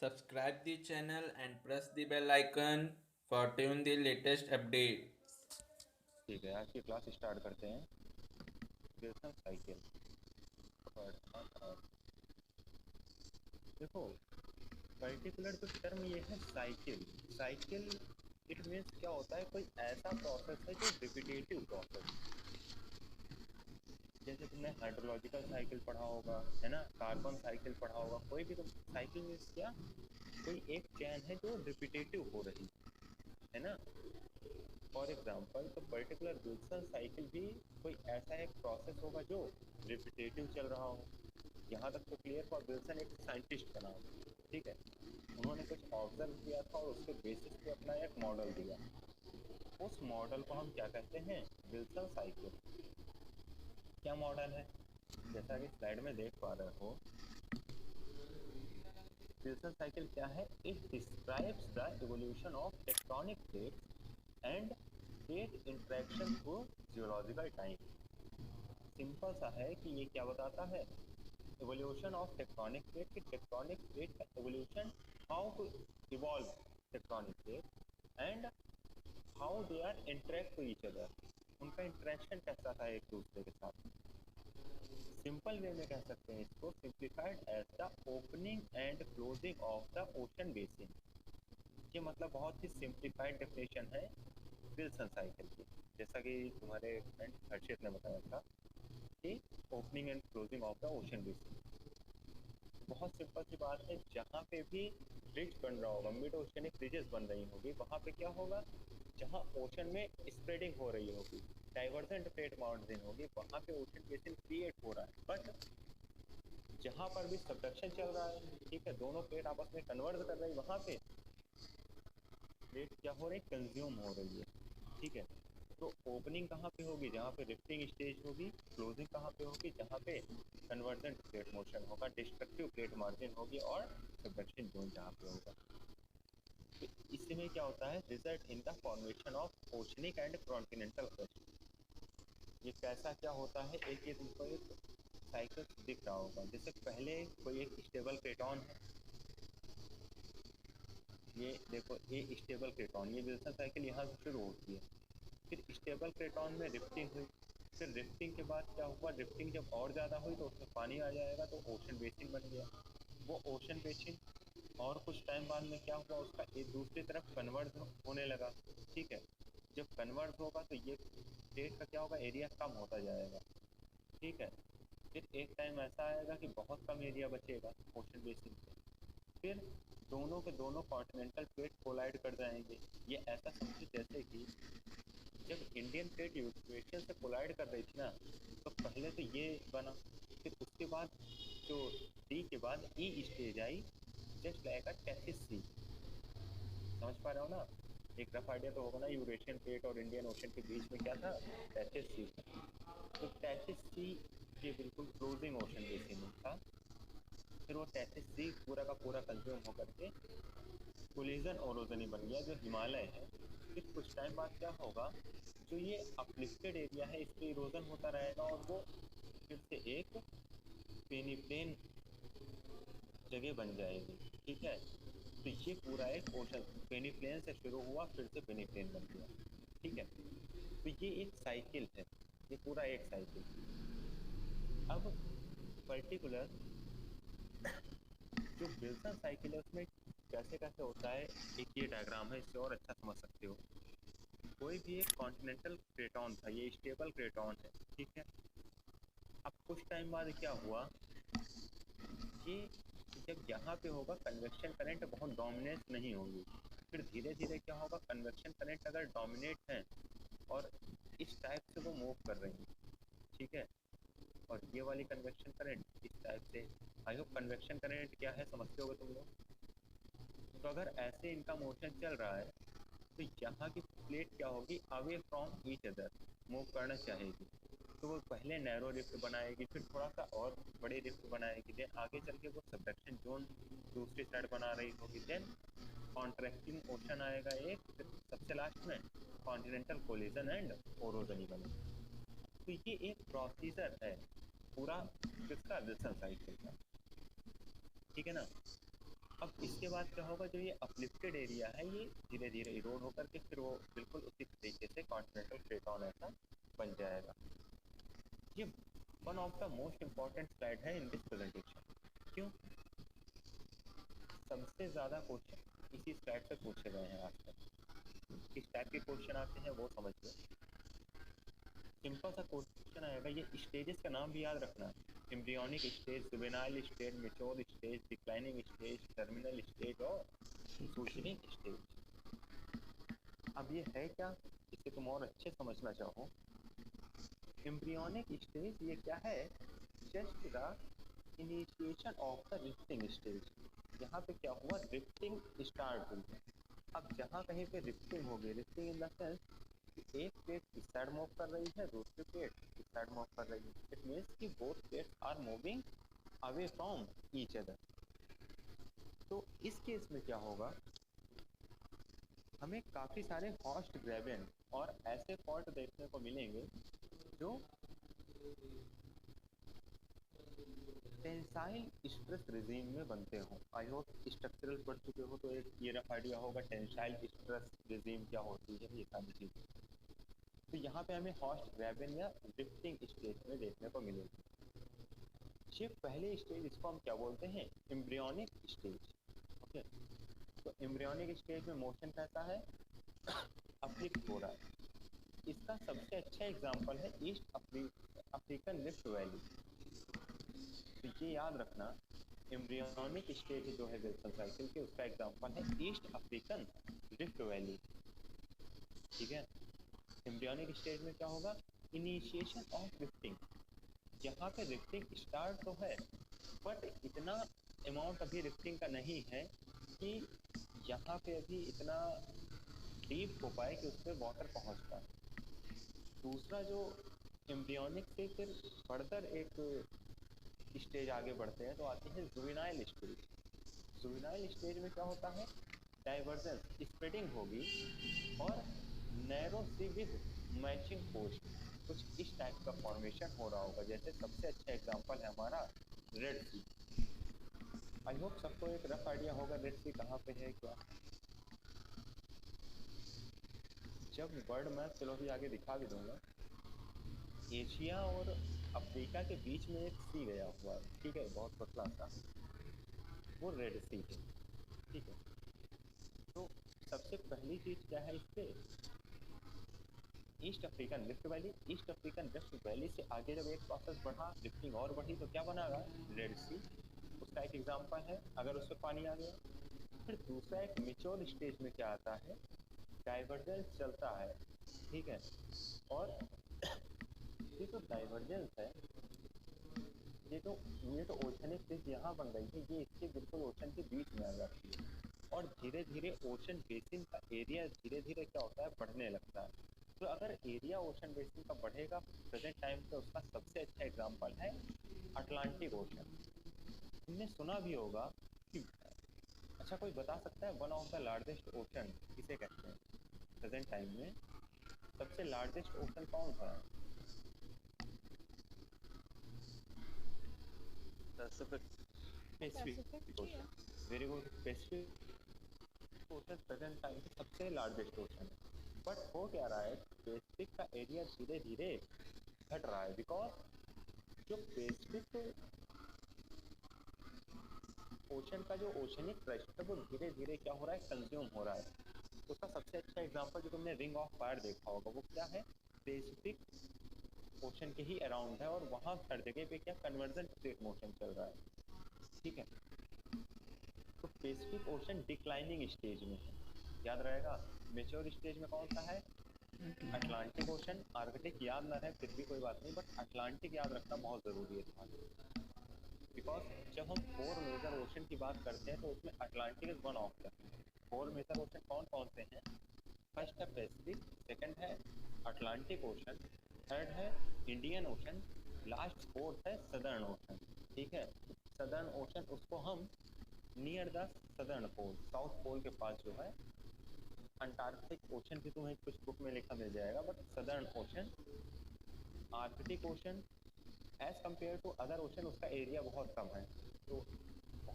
Subscribe the channel and press the bell icon for tune the latest update. ठीक है, आज की class start करते हैं। विल्सन साइकिल पढ़ना था। देखो, पर्टिकुलर जो टर्म ये है साइकिल। साइकिल इट मीन्स क्या होता है, कोई ऐसा प्रोसेस है जो रिपीटेटिव प्रोसेस। जैसे तुमने हाइड्रोलॉजिकल साइकिल पढ़ा होगा, है ना, कार्बन साइकिल पढ़ा होगा। कोई भी तुम साइकिल मीन्स क्या, कोई एक चैन है जो रिपीटेटिव हो रही है ना। फॉर एग्जाम्पल, तो पर्टिकुलर विल्सन साइकिल भी कोई ऐसा एक प्रोसेस होगा जो रिपीटेटिव चल रहा हो। यहाँ तक तो क्लियर। फॉर विल्सन एक साइंटिस्ट का नाम है, ठीक है। उन्होंने कुछ ऑब्जर्व किया था और उसके बेसिस पे अपना एक मॉडल दिया। उस मॉडल को हम क्या कहते हैं, विल्सन साइकिल। क्या मॉडल है, जैसा कि स्लाइड में देख पा रहे हो, विल्सन साइकिल क्या है, it describes the evolution of tectonic plates end plate interaction through geological time. Simple सा है कि ये क्या बताता है, evolution of tectonic plate कि tectonic plate का evolution, how to evolve tectonic plate and how they are interact to each other, उनका इंटरेक्शन कैसा था एक दूसरे के साथ। सिंपल वे में कह सकते हैं इसको, simplified as the opening and closing of the ocean basin. ये मतलब बहुत ही सिंप्लीफाइड डेफिनेशन है विल्सन साइकिल की। जैसा कि तुम्हारे फ्रेंड हर्षित ने बताया था कि opening and closing of the ocean basin बहुत सिंपल सी बात है। जहाँ पे भी रिज बन रहा होगा, मिड ओशनिक रिजेस बन रही होगी, वहाँ पे क्या होगा, जहाँ ओशन में स्प्रेडिंग हो रही होगी, डाइवर्जेंट प्लेट मार्जिन होगी, वहाँ पे ओशन बेसिन क्रिएट हो रहा है। बट जहाँ पर भी सबडक्शन चल रहा है, ठीक है, दोनों प्लेट आपस में कन्वर्ज कर रही है, वहाँ पे प्लेट क्या हो रही है, कंज्यूम हो रही है, ठीक है। तो ओपनिंग कहाँ पे होगी, जहाँ पे रिफ्टिंग स्टेज होगी। क्लोजिंग कहाँ पे होगी, जहाँ पे कन्वर्जेंट प्लेट मोशन होगा, डिस्ट्रक्टिव प्लेट मार्जिन होगी, और सबडक्शन जोन जहाँ पे होगा। तो इसमें क्या होता है, result in the formation of oceanic and continental crust. ये कैसा क्या होता है, एक ये तुमको एक साइकिल दिख रहा होगा। जैसे पहले कोई एक स्टेबल क्रेटॉन है, ये देखो, ये स्टेबल क्रेटॉन, ये विल्सन साइकिल यहाँ से शुरू होती है। फिर स्टेबल क्रेटॉन में रिफ्टिंग हुई, फिर रिफ्टिंग के बाद क्या हुआ, रिफ्टिंग जब और ज़्यादा हुई तो उसमें पानी आ जाएगा, तो ओशन बेसिन बन गया। वो ओशन बेसिन और कुछ टाइम बाद में क्या हुआ, उसका एक दूसरी तरफ कन्वर्ट होने लगा, ठीक है। जब कन्वर्ट होगा तो ये प्लेट का क्या होगा, एरिया कम होता जाएगा, ठीक है। फिर एक टाइम ऐसा आएगा कि बहुत कम एरिया बचेगा ओशन बेसिन पे। फिर दोनों के दोनों कॉन्टिनेंटल प्लेट कोलाइड कर जाएंगे। ये ऐसा समझो जैसे कि जब इंडियन प्लेट यूरेशियन से कोलाइड कर रही थी ना, तो पहले तो ये बना, फिर उसके बाद जो डी के बाद ई स्टेज आई, just like a Tethys sea. समझ पा रहे हो ना, एक रफ आइडिया तो होगा ना, यूरेशियन प्लेट और इंडियन ओशन के बीच में क्या था, टेथिस सी था। तो टेथिस सी ये बिल्कुल क्लोजिंग ओशन बेसिन था। फिर वो टेथिस सी पूरा का पूरा कंज्यूम होकर के कोलिजन ओरोजन बन गया, जो हिमालय है। फिर कुछ टाइम बाद क्या होगा, जो ये अपलिफ्टेड एरिया है, इस पे इरोजन होता रहेगा, और वो फिर से एक पेनिप्लेन जगह बन जाएगी, ठीक है। तो ये पूरा एक ओशन पेनिप्लेन से शुरू हुआ, फिर से पेनिप्लेन बन गया, ठीक है। तो ये एक साइकिल है, ये पूरा एक साइकिल। अब पर्टिकुलर जो विल्सन साइकिल है उसमें कैसे कैसे होता है, एक ये डायग्राम है, इससे और अच्छा समझ सकते हो। कोई भी एक कॉन्टिनेंटल क्रेटॉन था, ये स्टेबल क्रेटॉन है, ठीक है। अब कुछ टाइम बाद क्या हुआ, ये जब यहाँ पे होगा कन्वेक्शन करंट बहुत डोमिनेट नहीं होगी। फिर धीरे धीरे क्या होगा, कन्वेक्शन करंट अगर डोमिनेट है और इस टाइप से वो मूव कर रही है, ठीक है, और ये वाली कन्वेक्शन करंट इस टाइप से। आई होप कन्वेक्शन करंट क्या है समझते होगे तुम लोग। तो अगर ऐसे इनका मोशन चल रहा है, तो यहाँ की प्लेट क्या होगी, away from each other move करना चाहेगी। तो वो पहले नैरो रिफ्ट बनाएगी, फिर थोड़ा सा और बड़े रिफ्ट बनाएगी, देन आगे चल के वो सबडक्शन जोन दूसरी साइड बना रही होगी, देन कॉन्ट्रैक्टिंग ओशन आएगा एक, फिर सबसे लास्ट में कॉन्टिनेंटल कोलिजन एंड ओरोजन बनेगा। तो ये एक प्रोसीजर है पूरा किसका, विल्सन साइकिल का, ठीक है ना। अब इसके बाद क्या होगा, जो ये अपलिफ्टेड एरिया है ये धीरे धीरे इरोड होकर के फिर वो बिल्कुल उसी तरीके से कॉन्टिनेंटल प्लेटोन ऐसा बन जाएगा। ये one of the most important slide है इन दिस प्रेजेंटेशन। क्यों? सबसे ज़्यादा क्वेश्चन इसी स्लाइड से पूछे गए हैं आज तक। किस टाइप के क्वेश्चन आते हैं वो समझ लो। सिंपल सा क्वेश्चन आएगा, ये स्टेजेस का नाम भी याद रखना, embryonic stage, juvenile stage, mature stage, declining stage, terminal stage और सूशनिंग स्टेज। अब ये है क्या, इसे तुम और अच्छे समझना चाहो। एम्ब्रियोनिक स्टेज ये क्या है, just the initiation of the rifting stage. यहाँ पे क्या हुआ, रिफ्टिंग स्टार्ट हुई। अब जहाँ कहीं पे रिफ्टिंग होगी, रिफ्टिंग इन द सेंस एक प्लेट इस साइड मूव कर रही है, दूसरी प्लेट इस साइड मूव कर रही है। इट मीन्स कि both plates are moving away from each other. तो इस केस में क्या होगा, हमें काफ़ी सारे हॉस्ट ग्रेवियन और ऐसे फॉल्ट देखने को मिलेंगे जो टेंसाइल स्ट्रेस रिजीम में बनते हो। आई होप स्ट्रक्चरल पढ़ चुके हो तो एक ये रफ आइडिया होगा टेंसाइल स्ट्रेस रिजीम क्या होती है, ये सारी चीज़। तो यहाँ पे हमें हॉस्ट ग्रेवियन या रिफ्टिंग स्टेज में देखने को मिलेगी। ये पहले स्टेज, इसको हम क्या बोलते हैं, एम्ब्रियोनिक स्टेज। ओके, तो एम्ब्रियोनिक स्टेज में मोशन कैसा है, अपलिफ्ट हो रहा है। इसका सबसे अच्छा एग्जांपल है ईस्ट अफ्रीकन रिफ्ट वैली। तो ये याद रखना, एम्ब्रियोनिक स्टेज जो है विल्सन साइकिल के, उसका एग्जांपल है ईस्ट अफ्रीकन रिफ्ट वैली। ठीक है, एम्ब्रियोनिक स्टेज में क्या होगा, इनिशिएशन ऑफ रिफ्टिंग। यहाँ पे रिफ्टिंग स्टार्ट तो है बट इतना अमाउंट अभी रिफ्टिंग का नहीं है कि यहाँ पे अभी इतना डीप हो पाए कि उसमें वाटर पहुँच पाए। दूसरा जो एम्ब्रियोनिक से फिर फर्दर एक स्टेज आगे बढ़ते हैं तो आती है जुवेनाइल स्टेज। जुवेनाइल स्टेज में क्या होता है, डाइवर्जेंस स्प्रेडिंग होगी और narrow sea with matching coast, कुछ इस टाइप का फॉर्मेशन हो रहा होगा। जैसे सबसे अच्छा एग्जांपल है हमारा रेड सी। आई होप सबको एक रफ आइडिया होगा रेड सी कहाँ पे है क्या। जब वर्ल्ड मैप, चलो अभी आगे दिखा भी दूंगा, एशिया और अफ्रीका के बीच में एक सी गया हुआ है, ठीक है, बहुत पतला सा, वो रेड सी है। ठीक है, तो सबसे पहली चीज क्या है इस पे, east African rift valley. East African rift valley से आगे जब एक प्रोसेस बढ़ा, लिफ्टिंग और बढ़ी, तो क्या बनागा, रेड सी, उसका एक एग्जांपल है अगर उसमें पानी आ गया। फिर दूसरा एक मेच्योर स्टेज में क्या आता है, डाइवर्जेंस चलता है। ठीक है, और ये जो डाइवर्जेंस है, ये तो ओशनिक प्लेट यहाँ बन गई है, ये इसके बिल्कुल ओशन के बीच में आ जाती है और धीरे धीरे ओशन बेसिन का एरिया धीरे धीरे क्या होता है, बढ़ने लगता है। तो अगर एरिया ओशन बेसिन का बढ़ेगा प्रेजेंट टाइम पे, उसका सबसे अच्छा एग्जांपल है अटलांटिक ओशन। तुमने सुना भी होगा कि, अच्छा कोई बता सकता है one of the largest ocean किसे कहते हैं प्रेजेंट टाइम में, सबसे लार्जेस्ट ओशन कौन सा है? Pacific ocean. Very good, Pacific ocean present time पे सबसे लार्जेस्ट ओशन है। बट हो क्या रहा है, पैसिफिक का एरिया धीरे धीरे घट रहा है, बिकॉज जो पैसिफिक ओशन का जो ओशनिक प्रेशर है वो धीरे धीरे क्या हो रहा है, कंज्यूम हो रहा है। उसका सबसे अच्छा एग्जांपल जो तुमने रिंग ऑफ फायर देखा होगा, वो क्या है, पैसिफिक ओशन के ही अराउंड है और वहाँ हर जगह पे क्या कन्वर्जन प्लेट मोशन चल रहा है। ठीक है, तो पैसिफिक ओशन डिक्लाइनिंग स्टेज में है, याद रहेगा। मेच्योर स्टेज में कौन सा है, अटलांटिक ओशन। आर्कटिक याद ना रहे फिर भी कोई बात नहीं, बट अटलांटिक याद रखना बहुत ज़रूरी है तुम्हारे, बिकॉज जब हम 4 मेजर ओशन की बात करते हैं तो उसमें Atlantic is one of the 4 major ocean. कौन कौन से हैं, फर्स्ट है पैसिफिक, सेकंड है अटलांटिक ओशन, थर्ड है इंडियन ओशन, लास्ट फोर्थ है सदर्न ओशन। ठीक है, सदर्न ओशन उसको हम near the southern pole, south pole के पास जो है, अंटार्कटिक ओशन भी तुम्हें कुछ बुक में लिखा मिल जाएगा, but southern ocean, Arctic ocean as compare to other ocean उसका एरिया बहुत कम है, तो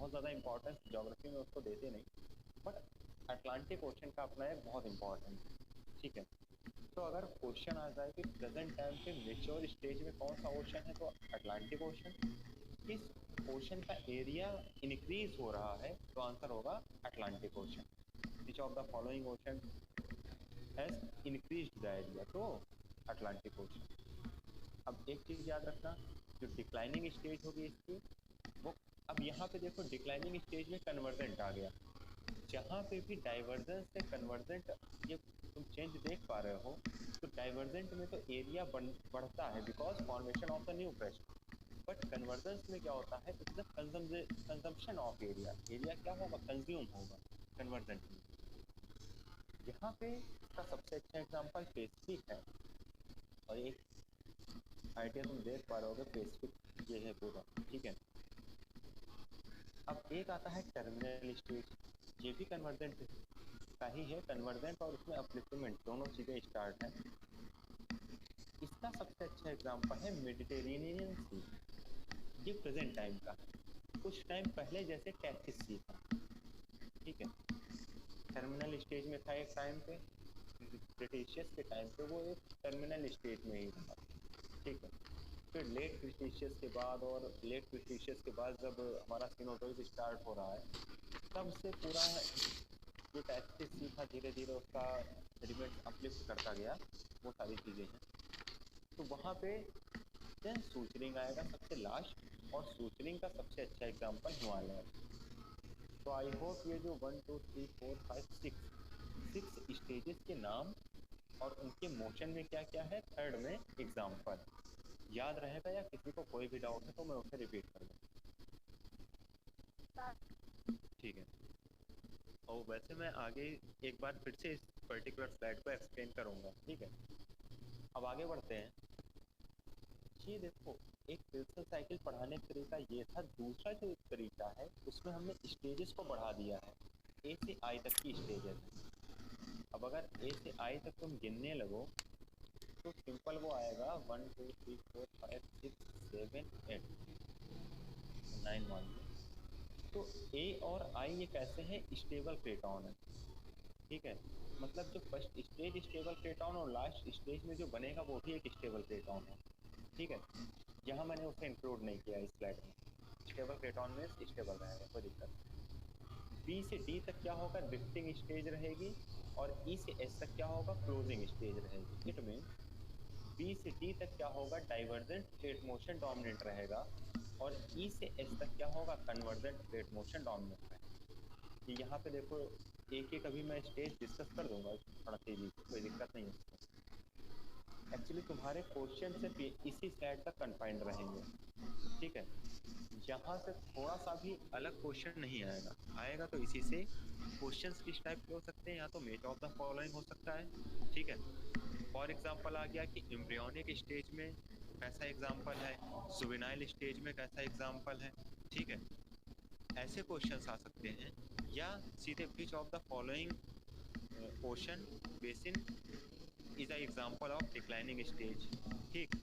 बहुत ज़्यादा इंपॉर्टेंस ज्योग्राफी में उसको देते नहीं, बट अटलांटिक ओशन का अपना एक बहुत इंपॉर्टेंट, ठीक है। तो अगर क्वेश्चन आ जाए कि प्रेजेंट टाइम पे मेच्योर स्टेज में कौन सा ओशन है, तो अटलांटिक ओशन। किस ओशन का एरिया इंक्रीज हो रहा है, तो आंसर होगा Atlantic ocean. Which of the following ocean has increased the area, तो अटलांटिक ओशन। अब एक चीज़ याद रखना, जो डिक्लाइनिंग स्टेज होगी इसकी, वो अब यहाँ पे देखो डिक्लाइनिंग स्टेज में कन्वर्जेंट आ गया। जहाँ पे भी डाइवर्जेंस से कन्वर्जेंट ये तुम चेंज देख पा रहे हो, तो डाइवर्जेंट में तो एरिया बढ़ता है because formation of the new crest, but convergence में क्या होता है, it's the consumption of area. Area क्या होगा, कंज्यूम होगा कन्वर्जेंट में। यहाँ पे इसका सबसे अच्छा एग्जांपल पैसिफिक है, और एक आइडिया तुम देख पा रहे होगे पैसिफिक ये है पूरा, ठीक है। अब एक आता है टर्मिनल स्टेज, ये भी कन्वर्जेंट का ही है, कन्वर्जेंट और उसमें अपलिफ्टमेंट दोनों चीज़ें स्टार्ट हैं। इसका सबसे अच्छा एग्जांपल है मेडिटेरेनियन सी, ये प्रेजेंट टाइम का, कुछ टाइम पहले जैसे टैक्टिस सी था, ठीक है। टर्मिनल स्टेज में था एक टाइम पे, क्रिटेशियस के टाइम पे वो एक टर्मिनल स्टेज में ही था, ठीक है। फिर लेट क्रिटेशियस के बाद, और लेट क्रिटेशियस के बाद जब हमारा सीनोटोइड स्टार्ट हो रहा है, तब से पूरा जो टैक्टिस सी था धीरे धीरे उसका सेडिमेंट अपलिफ्ट करता गया, वो सारी चीज़ें हैं। तो वहाँ पे देन सूचरिंग आएगा सबसे लास्ट, और सूचरिंग का सबसे अच्छा एग्जांपल हिमालय। तो आई होप ये जो 1 2 3 4 5 6 स्टेजेस के नाम और उनके मोशन में क्या क्या है, थर्ड में एग्जांपल याद रहेगा, या किसी को कोई भी डाउट है तो मैं उसे रिपीट कर दूँ, ठीक है। और वैसे मैं आगे एक बार फिर से इस पर्टिकुलर स्लाइड को एक्सप्लेन करूँगा, ठीक है। अब आगे बढ़ते हैं। ये देखो, एक विल्सन साइकिल पढ़ाने का तरीका ये था। दूसरा जो एक तरीका है उसमें हमने स्टेजेस को बढ़ा दिया है, ए से आई तक की स्टेजेस हैं। अब अगर ए से आई तक तुम गिनने लगो तो सिंपल वो आएगा 1 2 3 4 5 6 7 8 9 मान लो। तो ए और आई ये कैसे हैं, स्टेबल प्लेटॉन है, ठीक है। मतलब जो फर्स्ट स्टेज स्टेबल प्लेटॉन और लास्ट स्टेज में जो बनेगा वो भी एक स्टेबल प्लेटॉन है, ठीक है। यहाँ मैंने उसे इंक्लूड नहीं किया इस स्लाइड में। स्टेबल प्लेटॉन में स्टेबल रहेगा, कोई दिक्कत नहीं। बी से डी तक क्या होगा, ड्रिफ्टिंग स्टेज रहेगी, और ई से एस तक क्या होगा, क्लोजिंग स्टेज रहेगी। इट मीन बी से डी तक क्या होगा, डाइवर्जेंट प्लेट मोशन डोमिनेंट रहेगा, और ई से एस तक क्या होगा, कन्वर्जेंट प्लेट मोशन डोमिनेंट रहेगा। कि यहाँ पे देखो एक एक अभी मैं स्टेज डिस्कस कर दूंगा थोड़ा तेजी से, कोई दिक्कत नहीं है। एक्चुअली तुम्हारे क्वेश्चन सिर्फ इसी स्लाइड तक कन्फाइंड रहेंगे, ठीक है। यहाँ से थोड़ा सा भी अलग क्वेश्चन नहीं आएगा, आएगा तो इसी से। क्वेश्चंस किस टाइप के हो सकते हैं, या तो मेच ऑफ द फॉलोइंग हो सकता है, ठीक है। फॉर एग्जांपल आ गया कि एम्ब्रियोनिक स्टेज में कैसा एग्जांपल है, जुवेनाइल स्टेज में कैसा एग्जांपल है, ठीक है। ऐसे क्वेश्चंस आ सकते हैं, या सीधे which of the following ocean basin is a example of declining stage, ठीक।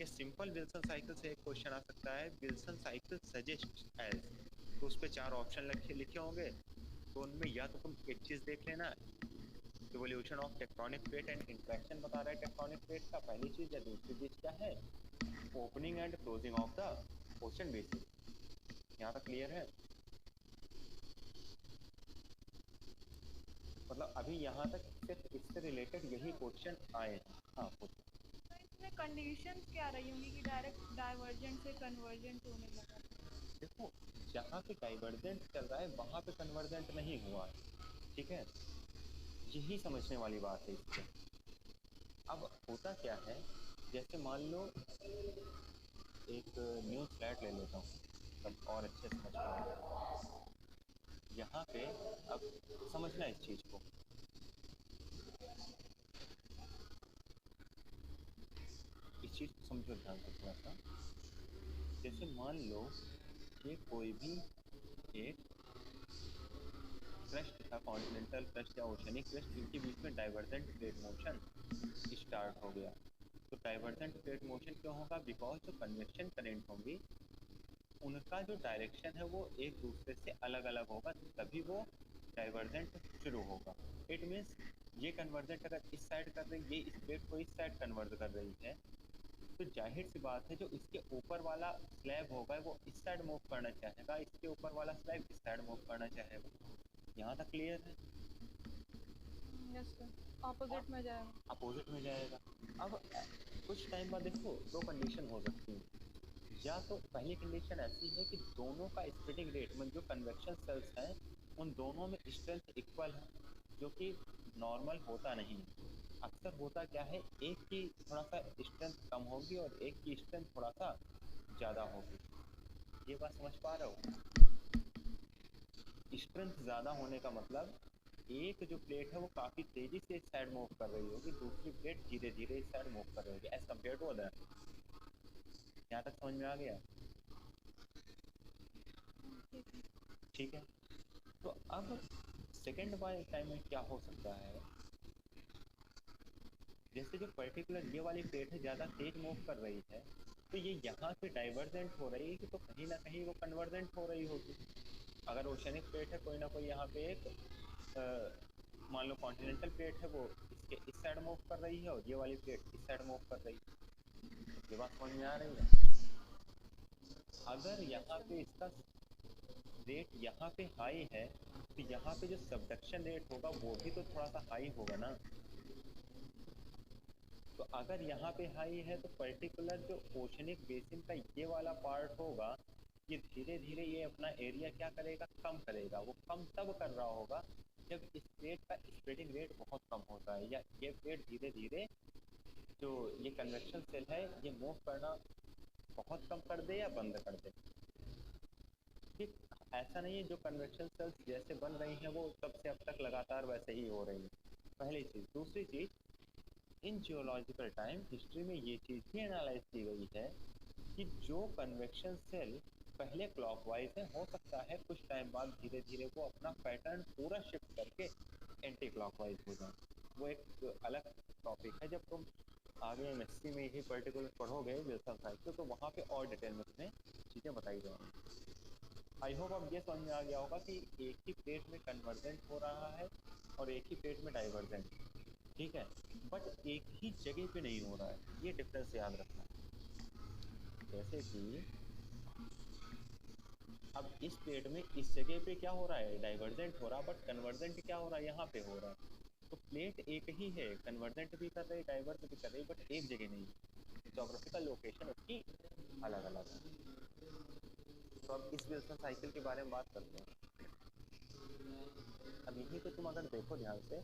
ये सिंपल विल्सन साइकिल से एक क्वेश्चन आ सकता है, विल्सन साइकिल सजेस्ट एज, तो उस पर 4 ऑप्शन लिखे होंगे, तो उनमें या तो तुम एक चीज देख लेना, evolution of tectonic plate and interaction बता रहा है टेक्टोनिक प्लेट का, पहली चीज। या दूसरी चीज क्या है, opening and closing of the ocean basin. यहाँ तक क्लियर है, मतलब अभी यहाँ तक सिर्फ इससे रिलेटेड यही क्वेश्चन आए हैं। हाँ, तो इसमें कंडीशंस क्या रही होंगी कि डायरेक्ट डाइवर्जेंट से कन्वर्जेंट होने लगा? देखो जहाँ पे डाइवर्जेंट चल रहा है वहाँ पे कन्वर्जेंट नहीं हुआ है, ठीक है। यही समझने वाली बात है इससे। अब होता क्या है, जैसे मान लो एक न्यू स्लाइड ले लेता हूँ तब और अच्छे समझ पाऊँ। यहाँ पे अब समझना इस चीज़ को, इस चीज़ को समझो ध्यान से थोड़ा सा। जैसे मान लो कि कोई भी एक क्रस्ट था, कॉन्टिनेंटल क्रस्ट या ओशनिक क्रस्ट, इनके बीच में डाइवर्जेंट प्लेट मोशन स्टार्ट हो गया। तो डाइवर्जेंट प्लेट मोशन क्यों होगा, बिकॉज जो कन्वेक्शन करेंट होंगी उनका जो डायरेक्शन है वो एक दूसरे से अलग अलग होगा, तभी वो डाइवर्जेंट शुरू होगा। इट मीन्स ये कन्वर्जेंट अगर इस साइड कर रही, ये इस प्लेट को इस साइड कन्वर्ट कर रही है, तो जाहिर सी बात है जो इसके ऊपर वाला स्लैब होगा वो इस साइड मूव करना चाहेगा, इसके ऊपर वाला स्लैब इस साइड मूव करना चाहेगा। यहाँ तक क्लियर है? यस सर, ऑपोजिट में जाएगा। अपोजिट में जाएगा। अब कुछ टाइम बाद देखो दो कंडीशन हो सकती हैं। या तो पहली कंडीशन ऐसी है कि दोनों का स्प्लिटिंग रेट में जो कन्वेक्शन सेल्स हैं उन दोनों में स्ट्रेंथ इक्वल है, जो कि नॉर्मल होता नहीं है। अक्सर होता क्या है, एक की थोड़ा सा स्ट्रेंथ कम होगी और एक की स्ट्रेंथ थोड़ा सा ज़्यादा होगी। ये बात समझ पा रहे हो? स्ट्रेंथ ज़्यादा होने का मतलब एक जो प्लेट है वो काफ़ी तेज़ी से इस साइड मूव कर रही होगी, दूसरी प्लेट धीरे धीरे इस साइड मूव कर रही होगी एज कम्पेयर टू अदर। यहाँ तक समझ में आ गया? ठीक है। तो अब सेकेंड बाय टाइम में क्या हो सकता है, जैसे जो पर्टिकुलर ये वाली प्लेट है ज़्यादा तेज मूव कर रही है, तो ये यहाँ से डाइवर्जेंट हो रही है तो कहीं ना कहीं वो कन्वर्जेंट हो रही होगी। अगर ओशनिक प्लेट है, कोई ना कोई यहाँ पे एक मान लो कॉन्टिनेंटल प्लेट है, वो इसके इस साइड मूव कर रही है और ये वाली प्लेट इस साइड मूव कर रही है। ये बात समझ में आ रही है? अगर यहाँ पे इसका रेट यहाँ पे हाई है तो यहाँ पे जो सबडक्शन रेट होगा वो भी तो थोड़ा सा हाई होगा ना। तो अगर यहाँ पे हाई है तो पर्टिकुलर जो ओशनिक बेसिन का ये वाला पार्ट होगा, ये धीरे धीरे ये अपना एरिया क्या करेगा, कम करेगा। वो कम तब कर रहा होगा जब इस प्लेट का स्प्रेडिंग रेट बहुत कम होता है, या ये प्लेट धीरे धीरे जो ये कन्वेक्शन सेल है ये मूव करना बहुत कम कर दे या बंद कर दे। ठीक, ऐसा नहीं है जो कन्वेक्शन सेल्स जैसे बन रही हैं वो तब से अब तक लगातार वैसे ही हो रही है। पहली चीज़। दूसरी चीज़, इन जियोलॉजिकल टाइम हिस्ट्री में ये चीज़ भी एनालाइज की गई है कि जो कन्वेक्शन सेल पहले क्लॉकवाइज है, हो सकता है कुछ टाइम बाद धीरे धीरे वो अपना पैटर्न पूरा शिफ्ट करके एंटी क्लॉकवाइज हो जाए। वो एक अलग टॉपिक है, जब तुम आगे एमएससी में ही पर्टिकुलर पढ़ोगे विल्सन साइकिल तो वहाँ पे और डिटेल में तुम्हें चीज़ें बताई जाएंगी। आई होप अब ये समझ में आ गया होगा कि एक ही प्लेट में कन्वर्जेंट हो रहा है और एक ही प्लेट में डाइवर्जेंट। ठीक है, बट एक ही जगह पे नहीं हो रहा है, ये डिफरेंस याद रखना। जैसे कि अब इस प्लेट में इस जगह पे क्या हो रहा है, डाइवर्जेंट हो रहा है, बट कन्वर्जेंट क्या हो रहा है, यहाँ पे हो रहा है। तो प्लेट एक ही है, कन्वर्जेंट भी कर रही है, डाइवर्ट भी कर रही है, बट एक जगह नहीं है। जोग्राफिकल लोकेशन उसकी अलग अलग है। तो अब इस विल्सन साइकिल के बारे में बात करते हैं। अब यहीं पे तुम अगर देखो ध्यान से,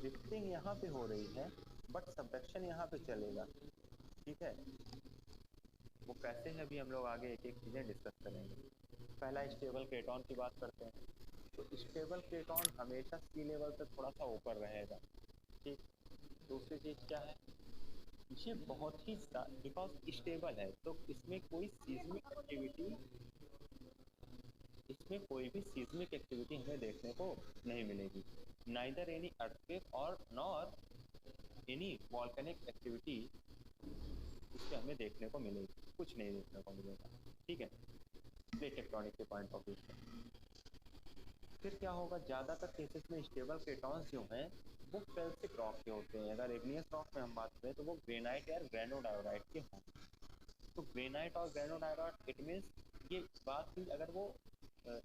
लिफ्टिंग यहाँ पे हो रही है बट सबडक्शन यहाँ पे चलेगा। ठीक है, वो कैसे है अभी हम लोग आगे एक एक चीज़ें डिस्कस करेंगे। पहला स्टेबल केटॉन की बात करते हैं। तो स्टेबल केटॉन हमेशा सी लेवल से थोड़ा सा ऊपर रहेगा। ठीक, दूसरी चीज़ क्या है, ये बहुत ही बिकॉज स्टेबल है तो इसमें कोई सीज्मिक एक्टिविटी, इसमें कोई भी सीज्मिक एक्टिविटी हमें देखने को नहीं मिलेगी। नाइदर एनी अर्थक्वेक और नॉर एनी वॉल्केनिक एक्टिविटी इसमें हमें देखने को मिलेगी, कुछ नहीं देखने को मिलेगा। ठीक है, प्लेट टेक्टोनिक के पॉइंट ऑफ व्यू से। फिर क्या होगा, ज़्यादातर केसेस में स्टेबल केटॉन्स जो हैं वो फेल्सिक रॉक के होते हैं। अगर इग्नियस रॉक में हम बात करें तो वो ग्रेनाइट या ग्रेनोडायोराइट के होंगे। तो ग्रेनाइट और ग्रेनोडायोराइट इट मीन्स ये बात थी अगर वो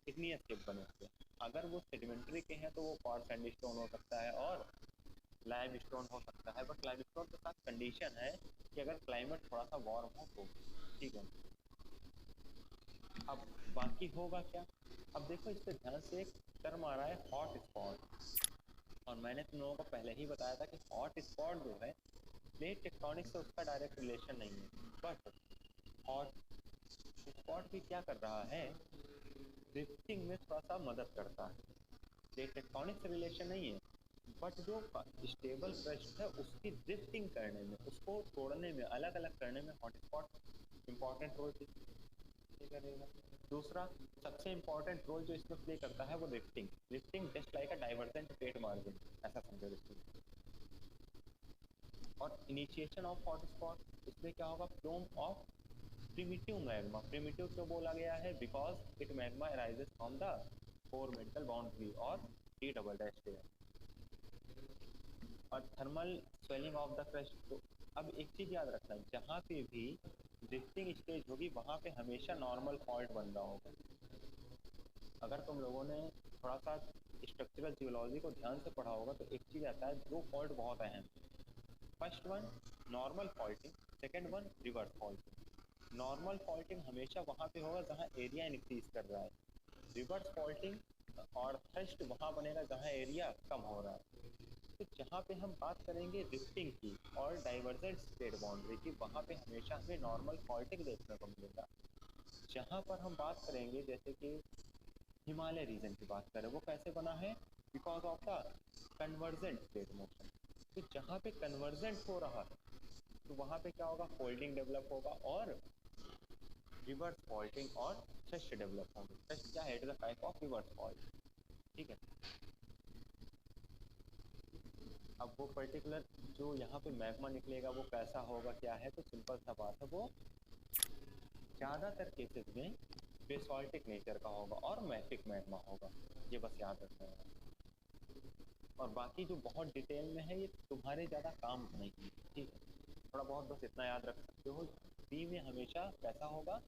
इग्नियस के बने होते हैं। अगर वो सेडिमेंट्री के हैं तो वो क्वार्ट्ज सैंडस्टोन हो सकता है और लाइमस्टोन हो सकता है, बट लाइमस्टोन के साथ कंडीशन है कि अगर क्लाइमेट थोड़ा सा वार्म हो तो। ठीक है, अब बाकी होगा क्या। अब देखो इस पर ध्यान से, एक टर्म आ रहा है हॉट स्पॉट, और मैंने तुम लोगों को पहले ही बताया था कि हॉट स्पॉट जो है प्लेट टेक्टोनिक से उसका डायरेक्ट रिलेशन नहीं है, बट हॉट स्पॉट भी क्या कर रहा है, ड्रिफ्टिंग में थोड़ा सा मदद करता है। प्लेट टेक्टोनिक से रिलेशन नहीं है, बट जो स्टेबल क्रस्ट है उसकी ड्रिफ्टिंग करने में, उसको तोड़ने में, अलग अलग करने में हॉटस्पॉट इंपॉर्टेंट रोल प्ले करेगा। दूसरा सबसे इंपॉर्टेंट रोल जो इसमें प्ले करता है वो लिफ्टिंग। लिफ्टिंग जस्ट लाइक अ डाइवर्जेंट प्लेट मार्जिन, ऐसा समझो इसमें। और इनिशिएशन ऑफ हॉटस्पॉट, इसमें क्या होगा, phloem of primitive magma, primitive क्यों बोला गया है? Because it magma arises from the core mantle boundary और टी डबल डैश है। और thermal swelling of the crust. तो अब एक चीज याद रखना, जहाँ पे भी ड्रिफ्टिंग स्टेज होगी वहाँ पे हमेशा नॉर्मल फॉल्ट बन रहा होगा। अगर तुम लोगों ने थोड़ा सा स्ट्रक्चरल जियोलॉजी को ध्यान से पढ़ा होगा तो एक चीज आता है, दो फॉल्ट बहुत अहम। First one normal faulting, second one reverse faulting. Normal faulting हमेशा वहाँ पे होगा जहाँ एरिया इंक्रीज कर रहा है, रिवर्स फॉल्टिंग और थ्रस्ट वहाँ बनेगा जहाँ एरिया कम हो रहा है। तो जहाँ पे हम बात करेंगे रिफ्टिंग की और डाइवर्जेंट स्टेट बाउंड्री की, वहाँ पे हमेशा हमें नॉर्मल फॉल्टिंग देखने को मिलेगा। जहाँ पर हम बात करेंगे जैसे कि हिमालय रीजन की बात करें, वो कैसे बना है? Because of the convergent state motion. तो जहाँ पे कन्वर्जेंट हो रहा है तो वहाँ पे क्या होगा? फोल्डिंग डेवलप होगा और रिवर्स फॉल्टिंग और थ्रस्ट डेवलप होंगे। थ्रस्ट क्या है? It is a type of reverse fault. ठीक है। अब वो पर्टिकुलर जो यहाँ पे मैग्मा निकलेगा वो कैसा होगा, क्या है? तो सिंपल सा बात है, वो ज़्यादातर केसेस में बेसॉल्टिक नेचर का होगा और मैफिक मैग्मा होगा, ये बस याद रखना है। और बाकी जो बहुत डिटेल में है ये तुम्हारे ज़्यादा काम नहीं है, ठीक है? थोड़ा बहुत बस इतना याद रख सकते हो, बी में हमेशा कैसा होगा?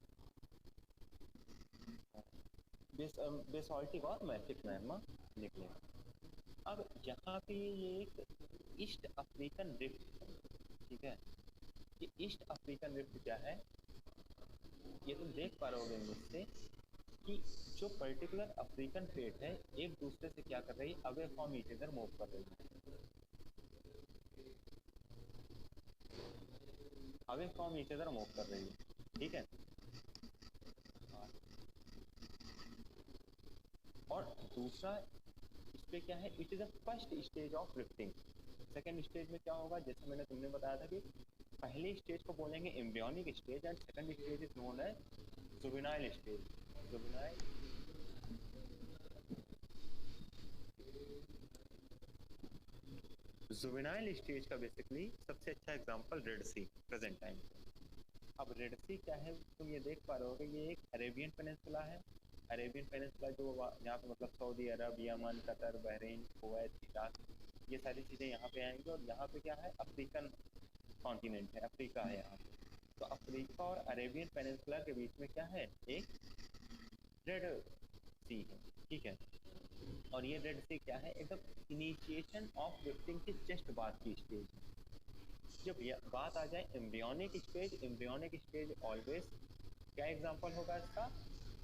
बेसॉल्टिक और मैफिक मैग्मा निकलेगा। अब यहाँ पे ये एक ईस्ट अफ्रीकन रिफ्ट, ठीक है? ये ईस्ट अफ्रीकन रिफ्ट क्या है? ये तुम देख पा रहे होगे मुझसे कि जो पर्टिकुलर अफ्रीकन प्लेट है एक दूसरे से क्या कर रही है? Away from each other move कर रही है, away from each other move कर रही है, ठीक है? और दूसरा इस पे क्या है? It is the first stage of rifting. Second stage में क्या होगा? जैसे मैंने तुमने बताया था कि पहले स्टेज को बोलेंगे embryonic stage and second stage is known as juvenile stage. Juvenile juvenile stage का बेसिकली सबसे अच्छा example red sea present time. अब रेड सी क्या है? तुम ये देख पा रहे होगे ये एक अरेबियन पेनिनसुला है। अरेबियन पेनिनसुला जो यहाँ पे मतलब Saudi Arab, Yemen, Qatar, Bahrain, Kuwait, Iraq, ये सारी चीज़ें यहाँ पे आएंगी। और यहाँ पे क्या है? अफ्रीकन कॉन्टिनेंट है, अफ्रीका है यहाँ पे। तो अफ्रीका और अरेबियन पेनिनसुला के बीच में क्या है? एक रेड सी है, ठीक है? और ये रेड सी क्या है? एकदम इनिशिएशन ऑफ ड्रिफ्टिंग के जस्ट बाद की स्टेज है। जब बात आ जाए embryonic stage, embryonic stage always क्या एग्जांपल होगा इसका?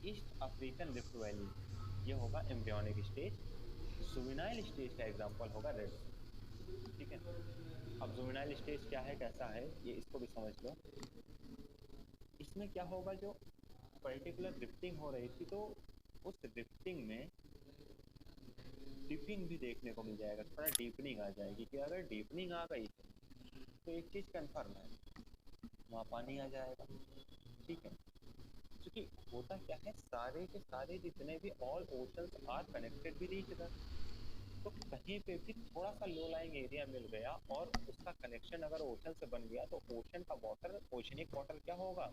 ईस्ट अफ्रीकन रिफ्ट वैली, ये होगा एम्ब्रियोनिक स्टेज। जुवेनाइल स्टेज का एग्जांपल होगा रेड, ठीक है? अब जुवेनाइल स्टेज क्या है, कैसा है, ये इसको भी समझ लो। इसमें क्या होगा? जो पर्टिकुलर ड्रिफ्टिंग हो रही थी तो उस ड्रिफ्टिंग में डिपिंग भी देखने को मिल जाएगा, थोड़ा डीपनिंग आ जाएगी। कि अगर डीपनिंग आ गई तो एक चीज़ कन्फर्म है, वहाँ पानी आ जाएगा, ठीक है? क्योंकि होता क्या है, सारे के सारे जितने भी all oceans are connected with each other. तो कहीं पे भी थोड़ा सा लो लाइंग एरिया मिल गया और उसका कनेक्शन अगर ओशन से बन गया तो ओशन का वाटर, ओशनिक वाटर क्या होगा?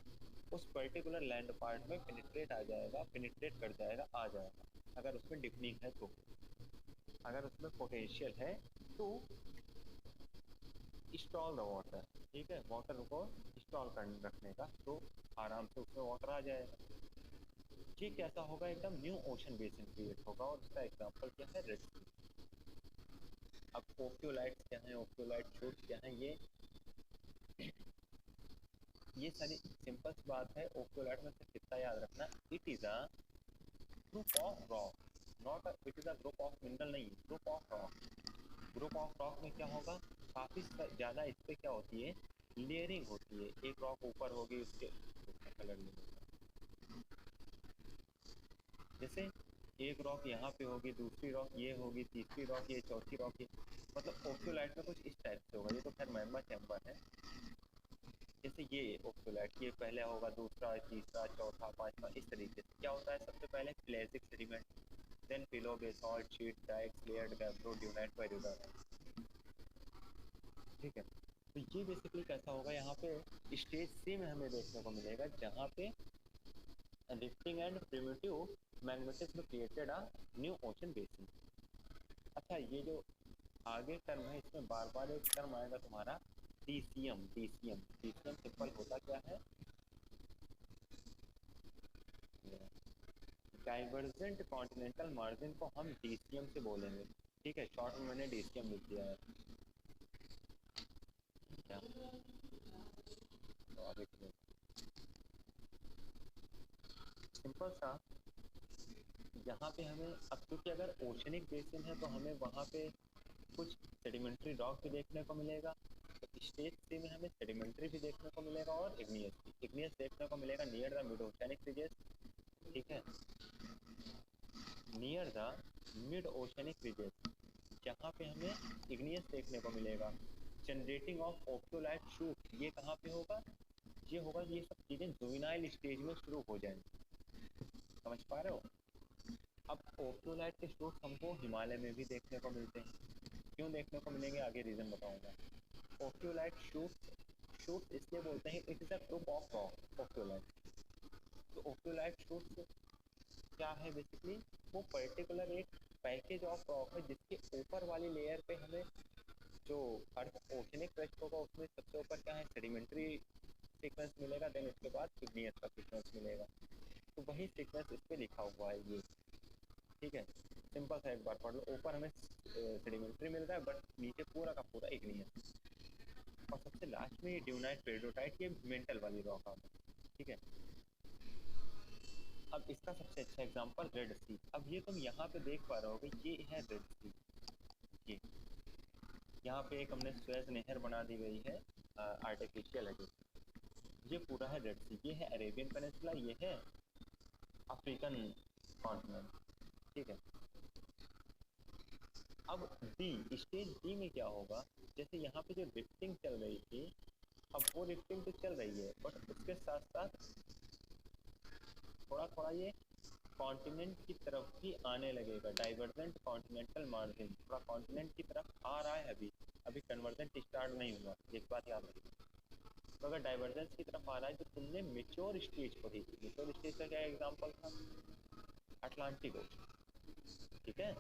उस पर्टिकुलर लैंड पार्ट में पेनिट्रेट आ जाएगा, पेनिट्रेट कर जाएगा, आ जाएगा। अगर उसमें डिपनिंग है तो, अगर उसमें पोटेंशियल है तो स्टॉल द वाटर, ठीक है? वाटर को स्टॉल कर रखने का, तो आराम से उसमें वाटर आ जाएगा। ये कैसा होगा? एकदम न्यू ओशन बेसिन क्रिएट होगा और उसका एग्जांपल क्या है? रेड सी। अब ओक्योलाइट्स क्या है, ओक्योलाइट शूट्स क्या है, ये सारी सिंपल सी बात है। ओक्योलाइट में से कितना याद रखना, it is a group of rock, not it is a group of mineral, नहीं, group of rock. Group of rock में क्या होगा? काफ़ी ज़्यादा इस पर क्या होती है? लेयरिंग होती है। एक रॉक ऊपर होगी उसके कलर में, जैसे एक रॉक यहाँ पे होगी, दूसरी रॉक ये होगी, तीसरी रॉक ये, चौथी रॉक ये, मतलब ओक्योलाइट में कुछ इस टाइप से होगा। ये तो खैर मैग्मा चैम्बर है। जैसे ये ओक्योलाइट, ये पहले होगा, दूसरा, तीसरा, चौथा, पांचवा, इस तरीके से क्या होता है? सबसे पहले clastic sediment, then pillow, basalt, sheet, dikes, layered, gabbro, dunite, peridotite, ठीक है? तो ये बेसिकली कैसा होगा, यहाँ पे स्टेज सी में हमें देखने को मिलेगा जहाँ पे rifting and primitive magnetism created a new ocean basin. अच्छा, ये जो आगे टर्म है इसमें बार बार एक टर्म आएगा तुम्हारा डीसीएम। डीसीएम डीसीएम सिंपल होता क्या है, डाइवर्जेंट कॉन्टिनेंटल मार्जिन को हम डीसीएम से बोलेंगे। ठीक है, शॉर्ट में मैंने डीसीएम लिख दिया है। क्या तो अब एक सिंपल सा, यहाँ पे हमें अब क्योंकि अगर ओशनिक बेसिन है तो हमें वहाँ पे कुछ सेडिमेंट्री रॉक भी देखने को मिलेगा। तो स्टेज सी में हमें सेडिमेंट्री भी देखने को मिलेगा और इग्नियस भी। इग्नियस देखने को मिलेगा near the mid oceanic ridges. ठीक है, near the mid oceanic ridges जहाँ पे हमें इग्नियस देखने को मिलेगा। जनरेटिंग ऑफ ओक्टोलाइट शूट, ये कहाँ पे होगा, ये होगा, ये सब चीज़ें जुवेनाइल स्टेज में शुरू हो जाएंगी। समझ पा रहे हो। अब ओक्टोलाइट के शूट्स हमको हिमालय में भी देखने को मिलते हैं। क्यों देखने को मिलेंगे, आगे रीज़न बताऊंगा। ओक्टोलाइट शूट इसलिए बोलते हैं, it is a group of rock ophiolite. तो ओक्टोलाइट शूट्स क्या है बेसिकली, वो पर्टिकुलर एक पैकेज ऑफ रॉक है जिसके ऊपर वाली लेयर पे हमें जो अर्थ ओशनिक क्रस्ट होगा उसमें सबसे ऊपर क्या है, सेडिमेंट्री सीक्वेंस मिलेगा, देन उसके बाद इग्नियस का सीक्वेंस मिलेगा। तो वही सीक्वेंस इस पे लिखा हुआ है ये। ठीक है, सिंपल सा एक बार पढ़ लो, ऊपर हमें सेडिमेंट्री मिल रहा है बट नीचे पूरा का पूरा इग्नियस। और सबसे लास्ट में ये ड्यूनाइट पेरिडोटाइट, ये मेंटल वाली रॉक आ गई। ठीक है, अब इसका सबसे अच्छा एग्जांपल रेड सी। अब ये तुम यहाँ पे देख पा रहे होगे, ये है रेड सी। ये यहाँ पे एक हमने स्वेज नहर बना दी गई है, आर्टिफिशियल है। ये पूरा है रेड सी, ये है अरेबियन पेनिनसुला, ये है अफ्रीकन कॉन्टिनेंट। ठीक है, अब डी स्टेज डी में क्या होगा, जैसे यहाँ पे जो रिफ्टिंग चल रही थी, अब वो रिफ्टिंग तो चल रही है बट उसके साथ साथ थोड़ा थोड़ा ये कॉन्टिनेंट की तरफ भी आने लगेगा। डाइवर्जेंट कॉन्टिनेंटल मार्जिन थोड़ा कॉन्टिनेंट की तरफ आ रहा है। अभी अभी कन्वर्जेंट स्टार्ट नहीं हुआ, एक बात याद रखिए। तो अगर डाइवर्जेंस की तरफ आ रहा है, तो तुमने मेच्योर स्टेज पढ़ी थी। मेच्योर स्टेज का क्या एग्जांपल था, अटलांटिक ओशन। ठीक है,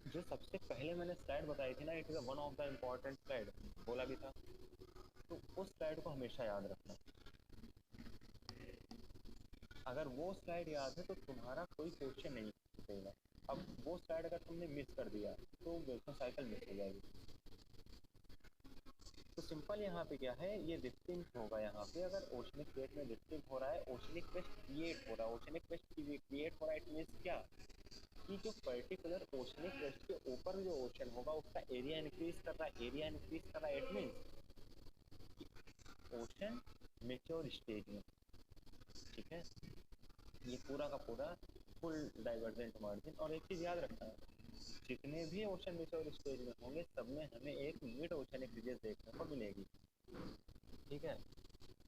जो सबसे पहले मैंने स्लाइड बताई थी ना, it is one of the important slide, बोला भी था। तो उस स्लाइड को हमेशा याद रखना। अगर वो स्लाइड याद है तो तुम्हारा कोई क्वेश्चन नहीं पूछेगा। अब वो स्लाइड अगर तुमने मिस कर दिया तो वेक्टर साइकिल मिस हो जाएगी। तो सिंपल यहाँ पे क्या है, ये रिफ्टिंग होगा। यहाँ पे अगर ओशनिक प्लेट में रिफ्टिंग हो रहा है, ओशनिक क्रेस्ट क्रिएट हो रहा है, ओशनिक क्रेस्ट क्रिएट हो रहा है, इट मीन्स क्या कि जो पर्टिकुलर ओशनिक क्रेस्ट के ऊपर जो ओशन होगा उसका एरिया इंक्रीज कर रहा है। एरिया इंक्रीज कर रहा है, it means ocean mature stage में। ठीक है, ये पूरा का पूरा फुल डाइवर्जेंट मार्जिन। और एक चीज़ याद रखना है, जितने भी ओशन मेच्योर स्टेज में होंगे सब में हमें एक मिड ओशनिक रीजन देखने को मिलेगी। ठीक है,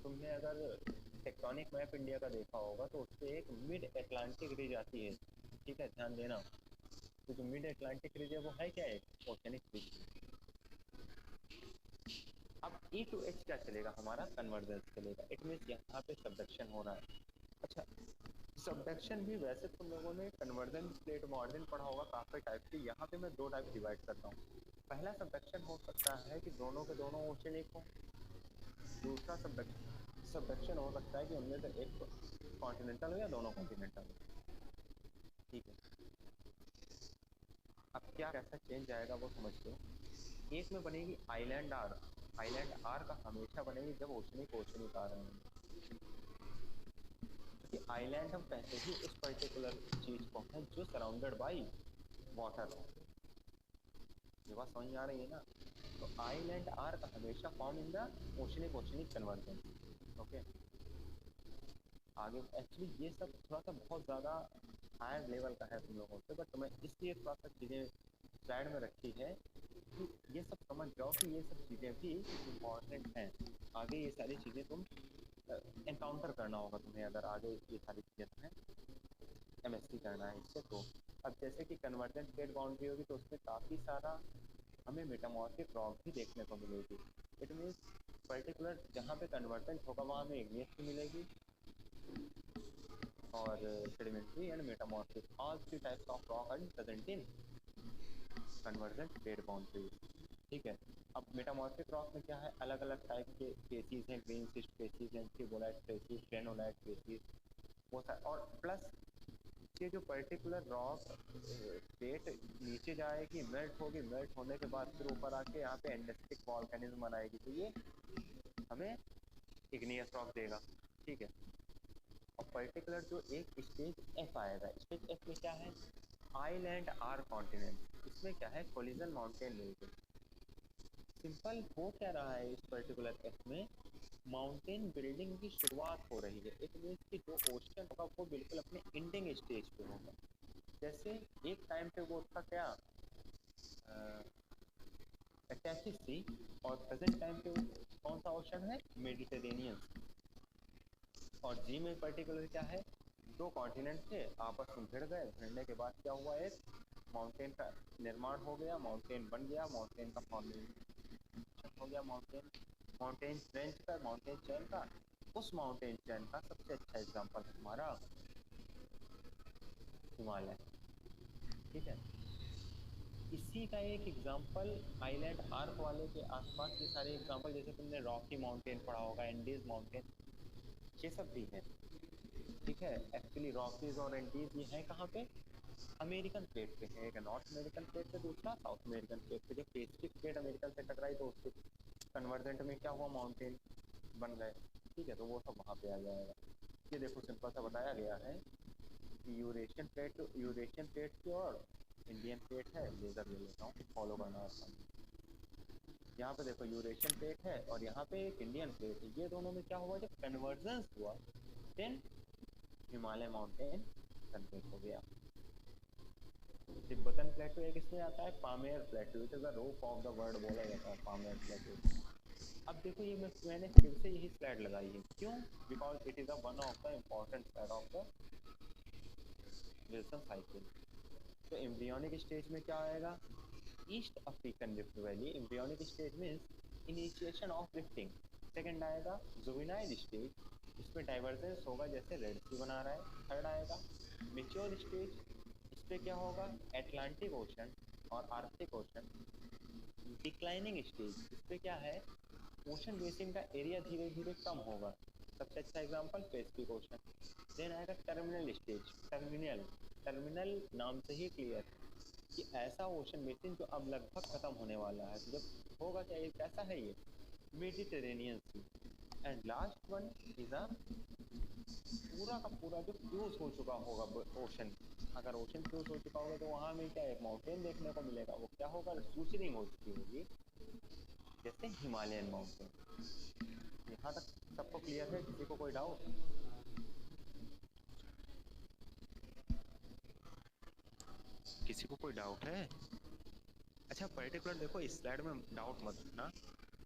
तुमने अगर टेक्टोनिक मैप इंडिया का देखा होगा तो उससे एक मिड अटलांटिक रीज आती है। ठीक है, ध्यान देना। तो जो मिड अटलांटिक रीज है वो है क्या, एक ओशनिक रीज। अब ई टू एच क्या चलेगा, हमारा कन्वर्जेंस चलेगा। इट मीन्स यहाँ पे सबडक्शन हो रहा है। अच्छा, सबडक्शन भी वैसे तुम लोगों ने कन्वर्जन प्लेट मार्जिन पढ़ा होगा काफ़ी टाइप की। यहाँ पे मैं दो टाइप डिवाइड करता हूँ। पहला सबडक्शन हो सकता है कि दोनों के दोनों ओशन एक हो। दूसरा सबडक्शन हो सकता है कि उनमें से एक कॉन्टिनेंटल हो या दोनों कॉन्टिनेंटल हो। ठीक है, अब क्या कैसा चेंज आएगा वो समझ लो। एक में बनेगी आइलैंड आर। आइलैंड आर का हमेशा बनेगी जब ओशनिक आ रहे हैं, क्योंकि आइलैंड हम कहते ही उस पर्टिकुलर चीज को है जो सराउंडेड बाई वाटर हो। ये बात समझ में आ रही है ना। तो आइलैंड आर का हमेशा form in the oceanic conversion. Okay, आगे एक्चुअली ये सब थोड़ा सा बहुत ज़्यादा हायर लेवल का है तुम लोगों से, बट मैं इसलिए थोड़ा सा चीज़ें स्लाइड में रखी है कि ये सब समझ जाओ कि ये सब चीज़ें भी इम्पॉर्टेंट हैं। आगे ये सारी चीज़ें तुम एनकाउंटर करना होगा तुम्हें, अगर आगे ये सारी चीज़ें तुम्हें एमएससी करना है इससे। तो अब जैसे कि कन्वर्जेंट प्लेट बाउंड्री होगी तो उसमें काफ़ी सारा हमें मेटामॉर्फिक रॉक भी देखने को मिलेगी। इट मीन्स पर्टिकुलर जहाँ पे कन्वर्जेंट होगा वहाँ हमें इग्नियस मिलेगी और sedimentary and metamorphic all three types of rock are present in convergent bed boundary. ठीक है, अब मेटामॉर्फिक रॉक में क्या है, अलग अलग टाइप के केसीज हैं, ग्रीन सिस्ट केसीज हैं, ट्रिबोलाइट केसीज, ग्रेनोलाइट केसीज, वो सारे, और प्लस ये जो पर्टिकुलर रॉक प्लेट नीचे जाएगी, मेल्ट होगी, मेल्ट होने के बाद फिर ऊपर आके यहाँ पे एंडेस्टिक वॉल्केनिज्म बनाएगी, तो ये हमें इग्नियस रॉक देगा। ठीक है, और पर्टिकुलर जो एक स्टेज एफ आएगा, स्टेज एफ में क्या है, आइलैंड आर कॉन्टिनेंट, इसमें क्या है, कोलिजन माउंटेन रेंज। सिंपल हो क्या रहा है इस पर्टिकुलर एफ में, माउंटेन बिल्डिंग की शुरुआत हो रही है। इट मीन्स कि जो ओशन होगा वो बिल्कुल अपने इंडिंग स्टेज पे होगा। जैसे एक टाइम पे वो था क्या, टैथिस सी, और प्रेजेंट टाइम पे कौन सा ओशन है, मेडिटेरेनियन। और जी में पर्टिकुलर क्या है, दो कॉन्टिनेंट थे, आपस में भिड़ गए, भिड़ने के बाद क्या हुआ, एक माउंटेन का निर्माण हो गया, माउंटेन बन गया, माउंटेन का फॉर्मेशन हो गया, माउंटेन रेंज का, माउंटेन चैन का। उस माउंटेन चैन का सबसे अच्छा एग्जांपल हमारा हिमालय। ठीक है, इसी का एक एग्जांपल आइलैंड आर्क वाले के आसपास के सारे एग्जांपल, जैसे तुमने रॉकी माउंटेन पढ़ा होगा, एंडीज माउंटेन, ये सब भी है। ठीक है, एक्चुअली रॉकीज और एंडीज ये हैं कहाँ पे, अमेरिकन प्लेट पे है, एक नॉर्थ अमेरिकन प्लेट पे, दूसरा साउथ अमेरिकन प्लेट पे। जब पैसिफिक प्लेट अमेरिकन से टकराई तो उसके कन्वर्जेंट में क्या हुआ, माउंटेन बन गए। ठीक है, तो वो सब वहाँ पे आ जाएगा। ये देखो सिंपल सा बताया गया है कि यूरेशियन प्लेट की और इंडियन प्लेट है, लेजर ले लेता हूँ, फॉलो करना आसान। यहाँ पे देखो यूरेशियन प्लेट है और यहाँ पे एक इंडियन प्लेट है, ये दोनों में क्या हुआ, जब कन्वर्जेंस हुआ देन हिमालय माउंटेन कन्वर्ट हो गया। तिब्बतन प्लेटो एक इसमें आता है, Pamir plateau, it is the roof of the world बोला जाता है, पामेर प्लेटो। अब देखो ये मैंने फिर से यही स्लाइड लगाई है, क्यों, because it is one of the important slide of the Wilson cycle. तो एम्ब्रियोनिक स्टेज में क्या आएगा, east African rift valley, embryonic stage means initiation of rifting. Second आएगा जुवेनाइल स्टेज, इसमें डाइवर्जेंस होगा, जैसे रेड सी बना रहा है। थर्ड आएगा मेच्योर स्टेज, इस पे क्या होगा, एटलांटिक ओशन और आर्कटिक ओशन। डिक्लाइनिंग स्टेज, इस पे क्या है, ओशन बेसिन का एरिया धीरे धीरे कम होगा, सबसे अच्छा एग्जांपल पैसिफिक ओशन। देन आएगा टर्मिनल स्टेज, टर्मिनल नाम से ही क्लियर कि ऐसा ओशन बेसिन जो अब लगभग खत्म होने वाला है, तो जब होगा क्या, ये कैसा है, ये Mediterranean sea. And last one is a पूरा का पूरा जो फ्यूज हो चुका होगा ओशन, अगर ओशन फ्यूज हो चुका होगा तो वहाँ में क्या एक माउंटेन देखने को मिलेगा, वो क्या होगा, सूचरिंग हो चुकी होगी, जैसे हिमालयन माउंटेन। यहाँ तक सबको क्लियर है, किसी को कोई डाउट, किसी को कोई डाउट है? अच्छा पर्टिकुलर देखो इस स्लाइड में डाउट मत रखना,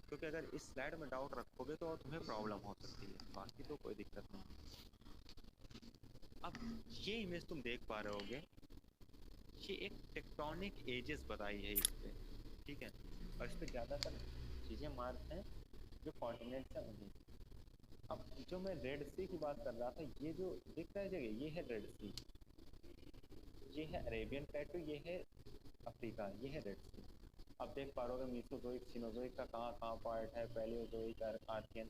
क्योंकि अगर इस स्लाइड में डाउट रखोगे तो तुम्हें प्रॉब्लम हो सकती है, बाकी तो कोई दिक्कत नहीं। अब ये इमेज तुम देख पा रहे होगे, ये एक टेक्टोनिक एजेस बताई है इस पे। ठीक है, और इस पे ज़्यादातर चीज़ें मार्क हैं जो कॉन्टिनेंट्स हैं उन्हीं। अब जो मैं रेड सी की बात कर रहा था, ये जो दिख रहा है जगह, ये है रेड सी, ये है अरेबियन प्लेटो, ये है अफ्रीका, ये है रेड सी। अब देख पा रहे हो मीसोजोइक सिनोजोइक का कहाँ कहाँ पार्ट है, पैलियोजोइक, आर्कियन,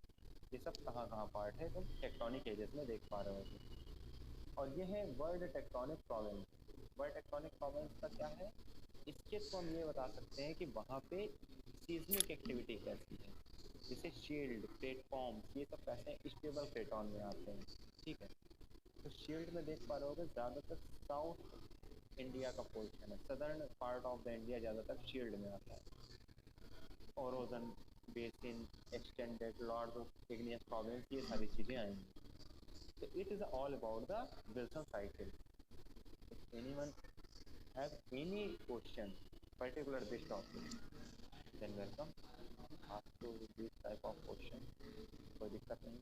ये सब कहाँ कहाँ पार्ट है, तुम टेक्टोनिक एजेस में देख पा रहे हो। और ये है world tectonic province. World tectonic province का क्या है, इसके तो हम ये बता सकते हैं कि वहाँ पे सीजमिक एक्टिविटी कैसी है, जैसे शील्ड, प्लेटफॉर्म, ये सब कैसे स्टेबल प्लेटॉन में आते हैं। ठीक है, तो शील्ड में देख पा रहे होगे ज़्यादातर साउथ इंडिया का पोर्शन है, southern part of the India ज़्यादातर शील्ड में आता है। Orogen basin, extended large of igneous province, ये सारी चीज़ें आएंगी। So it is all about the Wilson cycle. If anyone has any question particular this topic, then welcome, ask to this type of question, कोई दिक्कत नहीं।